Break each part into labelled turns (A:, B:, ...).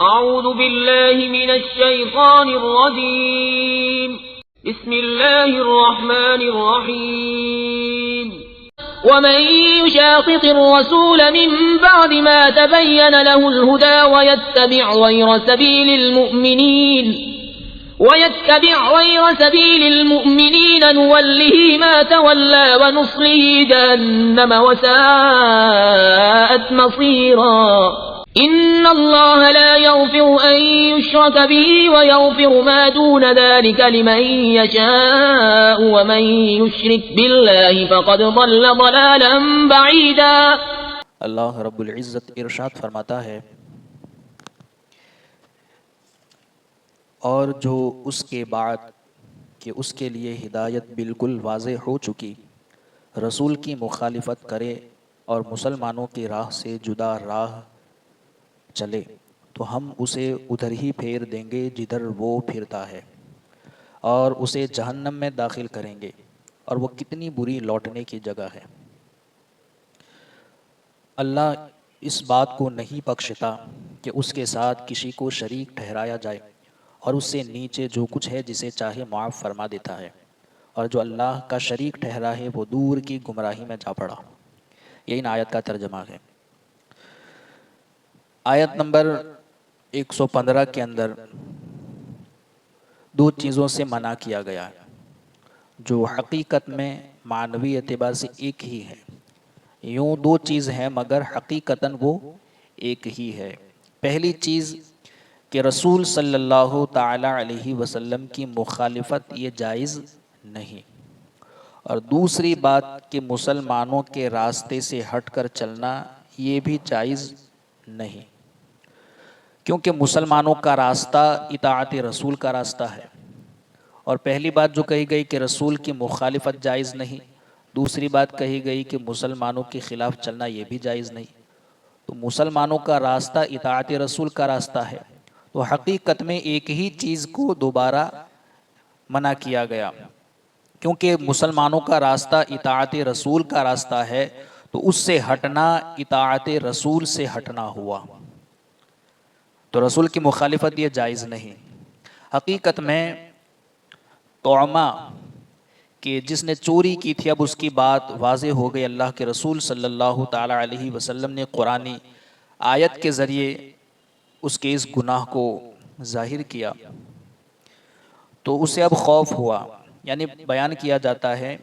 A: أعوذ بالله من الشيطان الرجيم بسم الله الرحمن الرحيم ومن يشاقق الرسول من بعد ما تبين له الهدى ويتبع غير سبيل المؤمنين نوله ما تولى ونصله جهنم وساءت مصيرا إن الله لا يغفر أن يشرك به ويغفر ما دون ذلك لمن يشاء ومن يشرك بالله فقد ضل ضلالا بعيدا۔
B: اللہ رب العزت ارشاد فرماتا ہے، اور جو اس کے بعد کہ اس کے لیے ہدایت بالکل واضح ہو چکی رسول کی مخالفت کرے اور مسلمانوں کی راہ سے جدا راہ چلے تو ہم اسے ادھر ہی پھیر دیں گے جدھر وہ پھرتا ہے، اور اسے جہنم میں داخل کریں گے، اور وہ کتنی بری لوٹنے کی جگہ ہے۔ اللہ اس بات کو نہیں بخشتا کہ اس کے ساتھ کسی کو شریک ٹھہرایا جائے، اور اس سے نیچے جو کچھ ہے جسے چاہے معاف فرما دیتا ہے، اور جو اللہ کا شریک ٹھہرا ہے وہ دور کی گمراہی میں جا پڑا۔ یہ ان آیت کا ترجمہ ہے۔ آیت نمبر 115 کے اندر دو چیزوں سے منع کیا گیا ہے جو حقیقت میں معنوی اعتبار سے ایک ہی ہے۔ یوں دو چیز ہیں مگر حقیقتاً وہ ایک ہی ہے۔ پہلی چیز کہ رسول صلی اللہ تعالی علیہ وسلم کی مخالفت یہ جائز نہیں، اور دوسری بات کہ مسلمانوں کے راستے سے ہٹ کر چلنا یہ بھی جائز نہیں، کیونکہ مسلمانوں کا راستہ اطاعت رسول کا راستہ ہے۔ اور پہلی بات جو کہی گئی کہ رسول کی مخالفت جائز نہیں، دوسری بات کہی گئی کہ مسلمانوں کے خلاف چلنا یہ بھی جائز نہیں۔ تو مسلمانوں کا راستہ اطاعت رسول کا راستہ ہے، تو حقیقت میں ایک ہی چیز کو دوبارہ منع کیا گیا، کیونکہ مسلمانوں کا راستہ اطاعت رسول کا راستہ ہے، تو اس سے ہٹنا اطاعت رسول سے ہٹنا ہوا، تو رسول کی مخالفت یہ جائز نہیں۔ حقیقت میں طعمہ کہ جس نے چوری کی تھی، اب اس کی بات واضح ہو گئی۔ اللہ کے رسول صلی اللہ تعالی علیہ وسلم نے قرآنی آیت کے ذریعے اس کے اس گناہ کو ظاہر کیا، تو اسے اب خوف ہوا۔ یعنی بیان کیا جاتا ہے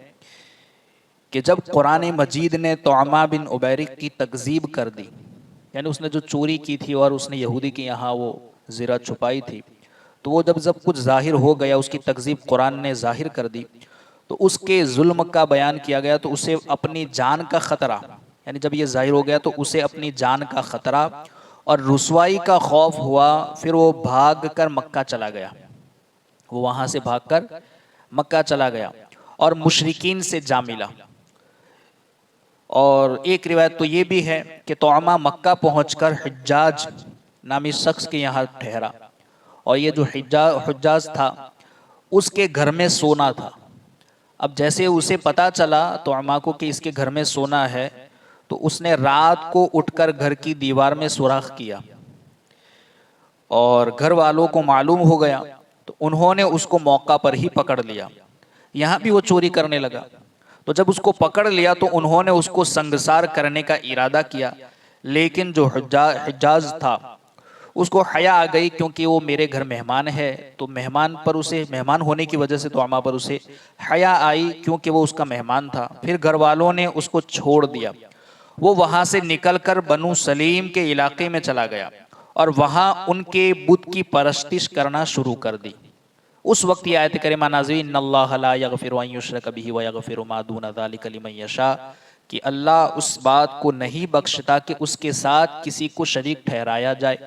B: کہ جب قرآن مجید نے طعمہ بن عبیرق کی تکذیب کر دی، یعنی اس نے جو چوری کی تھی اور اس نے یہودی کے یہاں وہ زرہ چھپائی تھی، تو وہ جب کچھ ظاہر ہو گیا، اس کی تکذیب قرآن نے ظاہر کر دی، تو اس کے ظلم کا بیان کیا گیا، تو اسے اپنی جان کا خطرہ، یعنی جب یہ ظاہر ہو گیا تو اسے اپنی جان کا خطرہ اور رسوائی کا خوف ہوا۔ پھر وہ بھاگ کر مکہ چلا گیا، وہ وہاں سے بھاگ کر مکہ چلا گیا اور مشرکین سے جا ملا۔ اور ایک روایت تو یہ بھی ہے کہ طعمہ مکہ پہنچ کر حجاج نامی شخص کے یہاں ٹھہرا، اور یہ جو حجاج تھا اس کے گھر میں سونا تھا۔ اب جیسے اسے پتا چلا طعمہ کو کہ اس کے گھر میں سونا ہے، تو اس نے رات کو اٹھ کر گھر کی دیوار میں سوراخ کیا، اور گھر والوں کو معلوم ہو گیا، تو انہوں نے اس کو موقع پر ہی پکڑ لیا۔ یہاں بھی وہ چوری کرنے لگا، تو جب اس کو پکڑ لیا تو انہوں نے اس کو سنگسار کرنے کا ارادہ کیا، لیکن جو حجاج تھا اس کو حیا آ گئی، کیونکہ وہ میرے گھر مہمان ہے، تو مہمان ہونے کی وجہ سے طعمہ پر اسے حیا آئی، کیونکہ وہ اس کا مہمان تھا۔ پھر گھر والوں نے اس کو چھوڑ دیا، وہ وہاں سے نکل کر بنو سلیم کے علاقے میں چلا گیا، اور وہاں ان کے بت کی پرستش کرنا شروع کر دی۔ اس وقت یہ آیت کریمہ نازل ہوئی، ان اللہ لا یغفر ان یشرک بہ ویغفر ما دون ذلک لمن یشاء، کہ اللہ اس بات کو نہیں بخشتا کہ اس کے ساتھ کسی کو شریک ٹھہرایا جائے،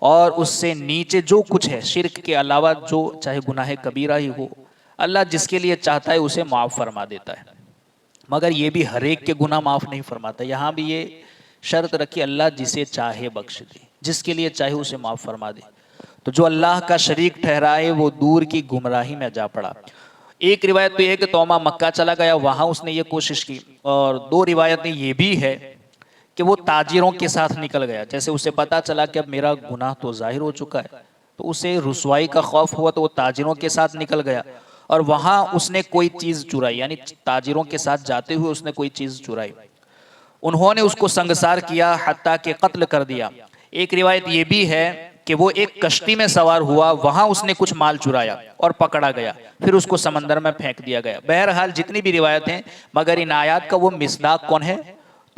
B: اور اس سے نیچے جو کچھ ہے شرک کے علاوہ، جو چاہے گناہ کبیرہ ہی ہو، اللہ جس کے لیے چاہتا ہے اسے معاف فرما دیتا ہے، مگر یہ بھی ہر ایک کے گناہ معاف نہیں فرماتا۔ یہاں بھی یہ شرط رکھی، اللہ جسے چاہے بخش دے، جس کے لیے چاہے اسے معاف فرما دے۔ تو جو اللہ کا شریک ٹھہرائے وہ دور کی گمراہی میں جا پڑا۔ ایک روایت تو یہ ہے کہ توما مکہ چلا گیا، وہاں اس نے یہ کوشش کی، اور دو روایتیں یہ بھی ہے کہ وہ تاجروں کے ساتھ نکل گیا، جیسے اسے پتا چلا کہ اب میرا گناہ تو ظاہر ہو چکا ہے، تو اسے رسوائی کا خوف ہوا تو وہ تاجروں کے ساتھ نکل گیا، اور وہاں اس نے کوئی چیز چرائی، یعنی تاجروں کے ساتھ جاتے ہوئے اس نے کوئی چیز چرائی، انہوں نے اس کو سنگسار کیا حتیٰ کہ قتل کر دیا۔ ایک روایت یہ بھی ہے کہ وہ ایک کشتی میں سوار ہوا، وہاں اس نے کچھ مال چرایا اور پکڑا گیا، پھر اس کو سمندر میں پھینک دیا گیا۔ بہرحال جتنی بھی روایت ہیں، مگر ان آیات کا وہ مصداق کون ہے؟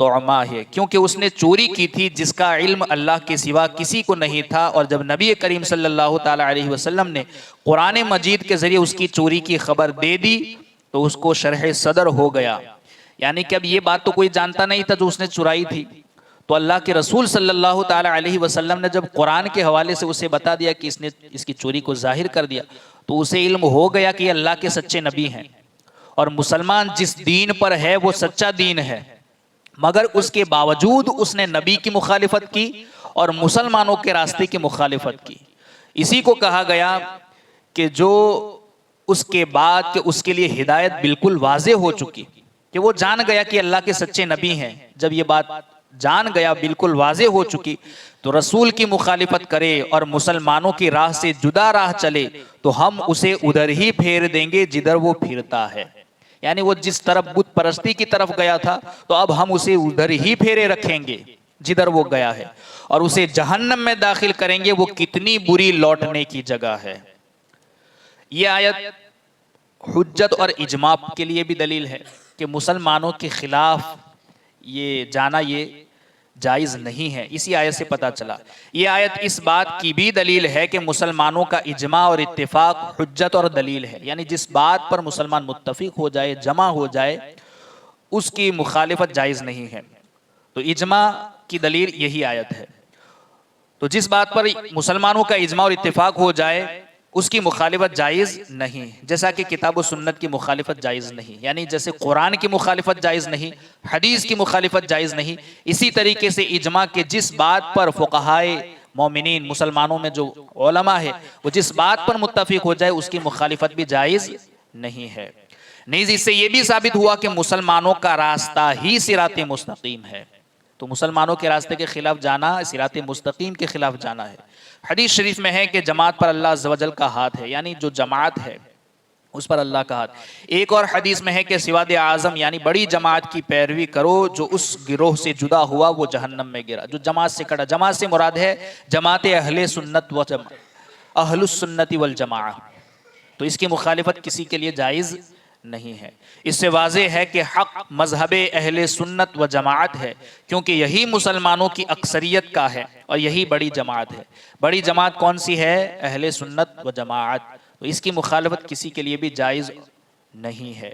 B: طعمہ ہے، کیونکہ اس نے چوری کی تھی جس کا علم اللہ کے سوا کسی کو نہیں تھا، اور جب نبی کریم صلی اللہ تعالی علیہ وسلم نے قرآن مجید کے ذریعے اس کی چوری کی خبر دے دی تو اس کو شرح صدر ہو گیا، یعنی کہ اب یہ بات تو کوئی جانتا نہیں تھا جو اس نے چرائی تھی، تو اللہ کے رسول صلی اللہ تعالی علیہ وسلم نے جب قرآن کے حوالے سے اسے بتا دیا کہ اس نے اس کی چوری کو ظاہر کر دیا، تو اسے علم ہو گیا کہ یہ اللہ کے سچے نبی ہیں، اور مسلمان جس دین پر ہے وہ سچا دین ہے، مگر اس کے باوجود اس نے نبی کی مخالفت کی اور مسلمانوں کے راستے کی مخالفت کی۔ اسی کو کہا گیا کہ جو اس کے بعد کہ اس کے لیے ہدایت بالکل واضح ہو چکی، کہ وہ جان گیا کہ اللہ کے سچے نبی ہیں، جب یہ بات جان گیا بالکل واضح ہو چکی، تو رسول کی مخالفت کرے اور مسلمانوں کی راہ سے جدا راہ چلے تو ہم اسے ادھر ہی پھیر دیں گے جدھر وہ پھرتا ہے، یعنی وہ جس طرف بت پرستی کی طرف گیا تھا تو اب ہم اسے ادھر ہی پھیرے رکھیں گے جدھر وہ گیا ہے، اور اسے جہنم میں داخل کریں گے، وہ کتنی بری لوٹنے کی جگہ ہے۔ یہ آیت حجت اور اجماع کے لیے بھی دلیل ہے کہ مسلمانوں کے خلاف یہ جانا یہ جائز نہیں ہے، اسی آیت سے پتہ چلا۔ یہ آیت اس بات کی بھی دلیل ہے کہ مسلمانوں کا اجماع اور اتفاق حجت اور دلیل ہے، یعنی جس بات پر مسلمان متفق ہو جائے، جمع ہو جائے، اس کی مخالفت جائز نہیں ہے، تو اجماع کی دلیل یہی آیت ہے۔ تو جس بات پر مسلمانوں کا اجماع اور اتفاق ہو جائے اس کی مخالفت جائز نہیں، جیسا کہ کتاب و سنت کی مخالفت جائز نہیں، یعنی جیسے قرآن کی مخالفت جائز نہیں، حدیث کی مخالفت جائز نہیں، اسی طریقے سے اجماع کے جس بات پر فقہائے مومنین مسلمانوں میں جو علماء ہے وہ جس بات پر متفق ہو جائے اس کی مخالفت بھی جائز نہیں ہے۔ نیز اس سے یہ بھی ثابت ہوا کہ مسلمانوں کا راستہ ہی صراط مستقیم ہے، تو مسلمانوں کے راستے کے خلاف جانا صراط مستقیم کے خلاف جانا ہے۔ حدیث شریف میں ہے کہ جماعت پر اللہ عز و جل کا ہاتھ ہے، یعنی جو جماعت ہے اس پر اللہ کا ہاتھ۔ ایک اور حدیث میں ہے کہ سواد اعظم یعنی بڑی جماعت کی پیروی کرو، جو اس گروہ سے جدا ہوا وہ جہنم میں گرا، جو جماعت سے کٹا۔ جماعت سے مراد ہے جماعت اہل سنت و اہل السنت والجماعہ، تو اس کی مخالفت کسی کے لیے جائز نہیں ہے۔ اس سے واضح ہے کہ حق مذہب اہل سنت و جماعت ہے، کیونکہ یہی مسلمانوں کی اکثریت کا ہے اور یہی بڑی جماعت ہے۔ بڑی جماعت کون سی ہے؟ اہل سنت و جماعت، تو اس کی مخالفت کسی کے لیے بھی جائز نہیں ہے۔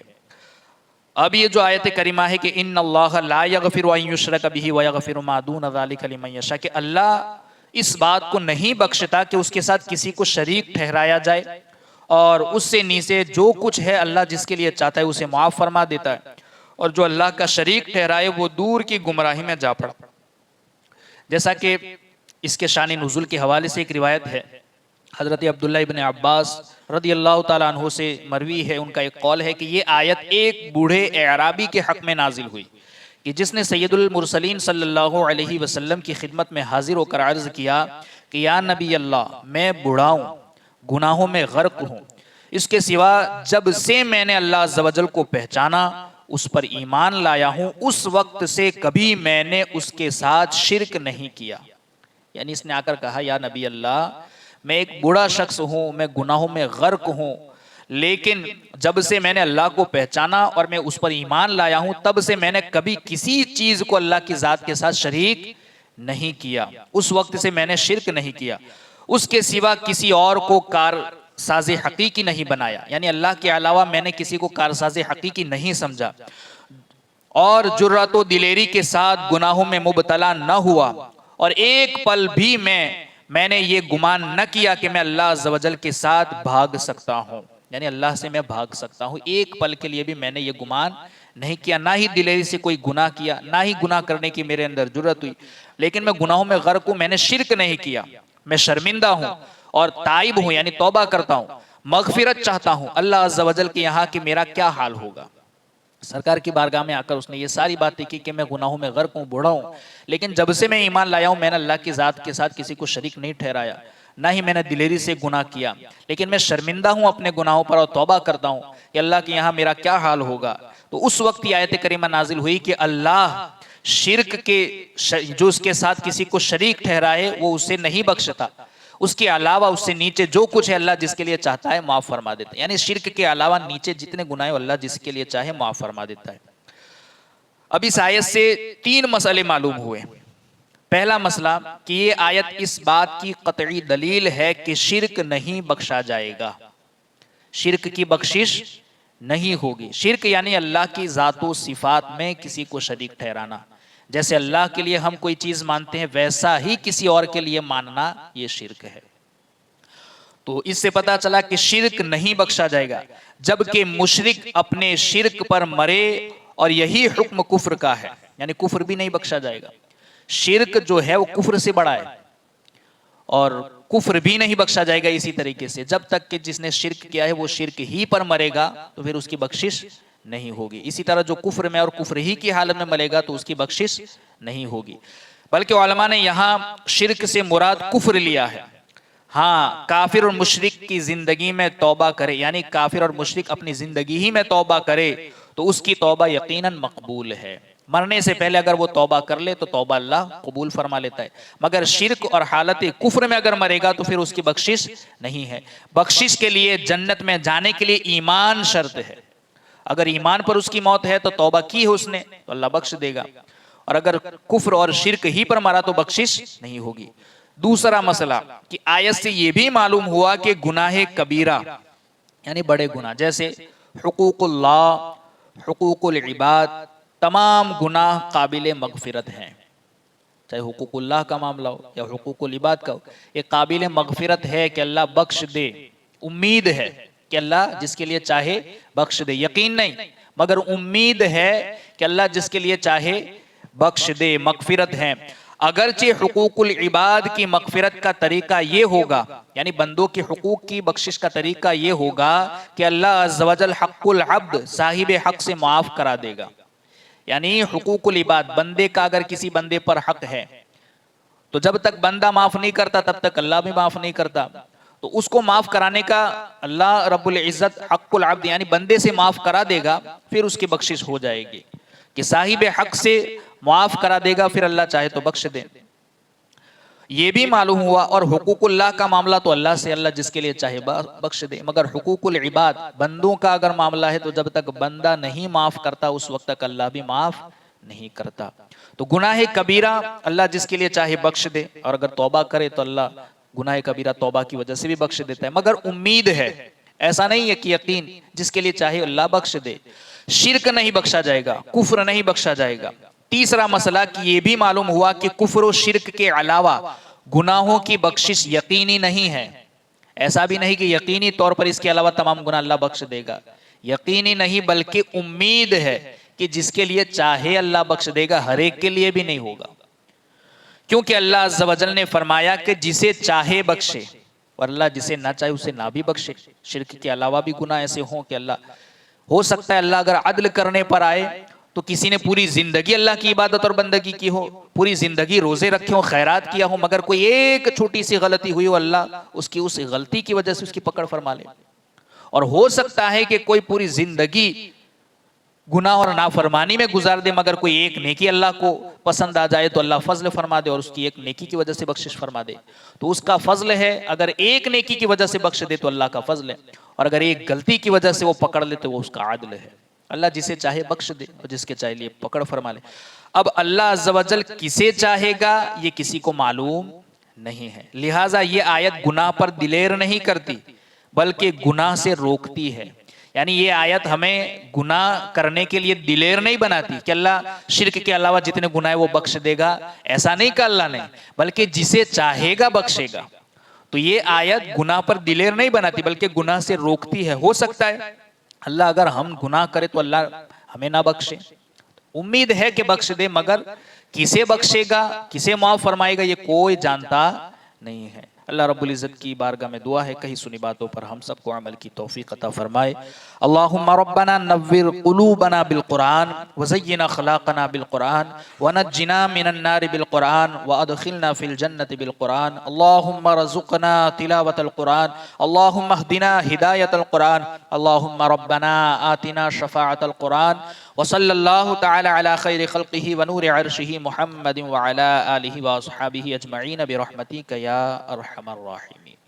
B: اب یہ جو آیت کریمہ ہے کہ ان اللہ لا یغفر ان یشرک بہ ویغفر ما دون ذلک لمن یشاء، کہ اللہ اس بات کو نہیں بخشتا کہ اس کے ساتھ کسی کو شریک ٹھہرایا جائے، اور اس سے نیچے جو کچھ ہے اللہ جس کے لیے چاہتا ہے اسے معاف فرما دیتا ہے، اور جو اللہ کا شریک ٹھہرائے وہ دور کی گمراہی میں جا پڑا۔ جیسا کہ اس کے شان نزول کے حوالے سے ایک روایت ہے، حضرت عبداللہ ابن عباس رضی اللہ تعالیٰ عنہ سے مروی ہے، ان کا ایک قول ہے کہ یہ آیت ایک بوڑھے اعرابی کے حق میں نازل ہوئی کہ جس نے سید المرسلین صلی اللہ علیہ وسلم کی خدمت میں حاضر ہو کر عرض کیا کہ یا نبی اللہ، میں بوڑھا ہوں، گناہوں میں غرق ہوں، اس کے سوا جب سے میں نے اللہ عز و جل کو پہچانا، اس پر ایمان لایا ہوں، اس وقت سے کبھی میں نے اس کے ساتھ شرک نہیں کیا۔ یعنی اس نے آ کر کہا یا نبی اللہ، میں ایک بوڑھا شخص ہوں، میں گناہوں میں غرق ہوں، لیکن جب سے میں نے اللہ کو پہچانا اور میں اس پر ایمان لایا ہوں، تب سے میں نے کبھی کسی چیز کو اللہ کی ذات کے ساتھ شریک نہیں کیا، اس وقت سے میں نے شرک نہیں کیا، اس کے سوا کسی اور کو کارساز حقیقی نہیں بنایا، یعنی اللہ کے علاوہ میں نے کسی کو کارساز حقیقی نہیں سمجھا، اور جرأت و دلیری کے ساتھ گناہوں میں مبتلا نہ ہوا، اور ایک پل بھی میں نے یہ گمان نہ کیا کہ میں اللہ عز و جل کے ساتھ بھاگ سکتا ہوں، یعنی اللہ سے میں بھاگ سکتا ہوں، ایک پل کے لیے بھی میں نے یہ گمان نہیں کیا، نہ ہی دلیری سے کوئی گناہ کیا، نہ ہی گناہ کرنے کی میرے اندر جرأت ہوئی، لیکن میں گناہوں میں غرق ہوں، میں نے شرک نہیں کیا، میں شرمندہ ہوں اور تائب ہوں یعنی توبہ کرتا ہوں، مغفرت چاہتا ہوں اللہ عز و جل کے یہاں کہ میرا کیا حال ہوگا. سرکار کی بارگاہ میں آ کر اس نے یہ ساری باتیں کی کہ میں گناہوں میں غرق ہوں, بوڑھا ہوں, لیکن جب سے میں ایمان لایا ہوں میں نے اللہ کی ذات کے ساتھ کسی کو شریک نہیں ٹھہرایا, نہ ہی میں نے دلیری سے گناہ کیا, لیکن میں شرمندہ ہوں اپنے گناہوں پر اور توبہ کرتا ہوں کہ اللہ کے یہاں میرا کیا حال ہوگا. تو اس وقت یہ آیت کریمہ نازل ہوئی کہ اللہ شرک کے جو اس کے ساتھ کسی کو شریک ٹھہرائے وہ اسے نہیں بخشتا, اس کے علاوہ اس سے نیچے جو کچھ ہے اللہ جس کے لیے چاہتا ہے معاف فرما دیتا ہے. یعنی شرک کے علاوہ نیچے جتنے گناہ اللہ جس کے لیے چاہے معاف فرما دیتا ہے. اب اس آیت سے 3 مسئلے معلوم ہوئے. پہلا مسئلہ کہ یہ آیت اس بات کی قطعی دلیل ہے کہ شرک نہیں بخشا جائے گا, شرک کی بخشش نہیں ہوگی. شرک یعنی اللہ کی ذات و صفات میں کسی کو شریک ٹھہرانا. جیسے اللہ کے لیے ہم کوئی چیز مانتے ہیں ویسا ہی کسی اور کے لیے ماننا یہ شرک ہے. تو اس سے پتا چلا کہ شرک نہیں بخشا جائے گا, جبکہ مشرک اپنے شرک پر مرے اور یہی حکم کفر کا ہے, یعنی کفر بھی نہیں بخشا جائے گا. شرک جو ہے وہ کفر سے بڑا ہے اور کفر بھی نہیں بخشا جائے گا اسی طریقے سے, جب تک کہ جس نے شرک کیا ہے وہ شرک ہی پر مرے گا تو پھر اس کی بخشش نہیں ہوگی. اسی طرح جو کفر میں اور کفر ہی کی حالت میں مرے گا تو اس کی بخشش نہیں ہوگی. بلکہ علماء نے یہاں شرک سے مراد کفر لیا ہے. ہاں کافر اور مشرک کی زندگی میں توبہ کرے, یعنی کافر اور مشرک اپنی زندگی ہی میں توبہ کرے تو اس کی توبہ یقیناً مقبول ہے. مرنے سے پہلے اگر وہ توبہ کر لے تو توبہ اللہ قبول فرما لیتا ہے, مگر شرک اور حالت کفر میں اگر مرے گا تو پھر اس کی بخشش نہیں ہے. بخشش کے لیے جنت میں جانے کے لیے ایمان شرط ہے. اگر ایمان پر اس کی موت ہے تو توبہ کی ہے اس نے تو اللہ بخش دے گا, اور اگر کفر اور شرک ہی پر مرا تو بخشش نہیں ہوگی. دوسرا مسئلہ کہ آیت سے یہ بھی معلوم ہوا کہ گناہ کبیرہ یعنی بڑے گناہ جیسے حقوق اللہ, حقوق العباد, تمام گناہ قابل مغفرت ہیں. چاہے حقوق اللہ کا معاملہ ہو یا حقوق العباد کا ہو, یہ قابل مغفرت ہے کہ اللہ بخش دے. امید ہے کہ اللہ جس کے لیے چاہے بخش دے, یقین نہیں مگر امید ہے کہ اللہ جس کے لیے چاہے بخش دے, مغفرت ہے. اگرچہ حقوق العباد کی مغفرت کا طریقہ یہ ہوگا, یعنی بندوں کے حقوق کی بخشش کا طریقہ یہ ہوگا کہ اللہ عز و جل حق العبد صاحب حق سے معاف کرا دے گا. یعنی حقوق العباد بندے کا اگر کسی بندے پر حق ہے تو جب تک بندہ معاف نہیں کرتا تب تک اللہ بھی معاف نہیں کرتا, تو اس کو معاف کرانے کا اللہ رب العزت حق العبد یعنی بندے سے معاف کرا دے گا, پھر اس کی بخشش ہو جائے گی کہ صاحب حق سے معاف کرا دے گا, پھر اللہ چاہے تو بخش دے. یہ بھی معلوم ہوا. اور حقوق اللہ کا معاملہ تو اللہ سے اللہ جس کے لیے چاہے بخش دے, مگر حقوق العباد بندوں کا اگر معاملہ ہے تو جب تک بندہ نہیں معاف کرتا اس وقت تک اللہ بھی معاف نہیں کرتا. تو گناہ کبیرہ اللہ جس کے لیے چاہے بخش دے, اور اگر توبہ کرے تو اللہ گناہ کبیرہ توبہ کی وجہ سے بھی بخش دیتا ہے, مگر امید ہے, ایسا نہیں ہے کہ یقین جس کے لیے چاہے اللہ بخش دے. شرک نہیں بخشا جائے گا, کفر نہیں بخشا جائے گا. تیسرا مسئلہ کہ یہ بھی معلوم ہوا کہ کفر و شرک کے علاوہ گناہوں کی بخشش یقینی نہیں ہے. ایسا بھی نہیں کہ یقینی طور پر اس کے علاوہ تمام گناہ اللہ بخش دے گا, یقینی نہیں بلکہ امید ہے کہ جس کے لیے چاہے اللہ بخش دے گا, ہر ایک کے لیے بھی نہیں ہوگا. کیونکہ اللہ عز و جل نے فرمایا کہ جسے چاہے بخشے, اور اللہ جسے نہ چاہے اسے نہ بھی بخشے. شرک کے علاوہ بھی گناہ ایسے ہوں کہ اللہ ہو سکتا ہے اللہ اگر عدل کرنے پر آئے تو کسی نے پوری زندگی اللہ کی عبادت اور بندگی کی ہو, پوری زندگی روزے رکھے ہوں, خیرات کیا ہو, مگر کوئی ایک چھوٹی سی غلطی ہوئی ہو, اللہ اس کی اس غلطی کی وجہ سے اس کی پکڑ فرما لے. اور ہو سکتا ہے کہ کوئی پوری زندگی گناہ اور نافرمانی میں گزار دے, مگر کوئی ایک نیکی اللہ کو پسند آ جائے تو اللہ فضل فرما دے اور اس کی ایک نیکی کی وجہ سے بخشش فرما دے. تو اس کا فضل ہے, اگر ایک نیکی کی وجہ سے بخش دے تو اللہ کا فضل ہے, اور اگر ایک غلطی کی وجہ سے وہ پکڑ لے تو وہ اس کا عدل ہے. اللہ جسے چاہے بخش دے اور جس کے چاہے لیے پکڑ فرما لے. اب اللہ عز و جل کسے چاہے گا یہ کسی کو معلوم نہیں ہے, لہٰذا یہ آیت گناہ پر دلیر نہیں کرتی بلکہ گناہ سے روکتی ہے. یعنی یہ آیت ہمیں گناہ کرنے کے لیے دلیر نہیں بناتی کہ اللہ شرک کے علاوہ جتنے گناہ وہ بخش دے گا, ایسا نہیں کہا اللہ نے, بلکہ جسے چاہے گا بخشے گا. تو یہ آیت گناہ پر دلیر نہیں بناتی بلکہ گناہ سے روکتی ہے. ہو سکتا ہے اللہ اگر ہم گناہ کرے تو اللہ ہمیں نہ بخشے, امید ہے کہ بخش دے, مگر کسے بخشے گا کسے معاف فرمائے گا یہ کوئی جانتا نہیں ہے. اللہ رب العزت کی بارگاہ میں دعا ہے کہیں سنی باتوں پر ہم سب کو عمل کی توفیق عطا فرمائے. اللہم ربنا نور قلوبنا بالقرآن وزین اخلاقنا بالقرآن ونجنا من النار بالقرآن وادخلنا فی الجنة بالقرآن. اللہم رزقنا تلاوة القرآن. اللہم اہدنا ہدایت القرآن. اللہم ربنا آتنا شفاعت القرآن. وصلی اللہ تعالی علی خیر خلقہ ونور عرشہ محمد وعلی آلہ واصحابہ اجمعین برحمتک یا ارحم الراحمین.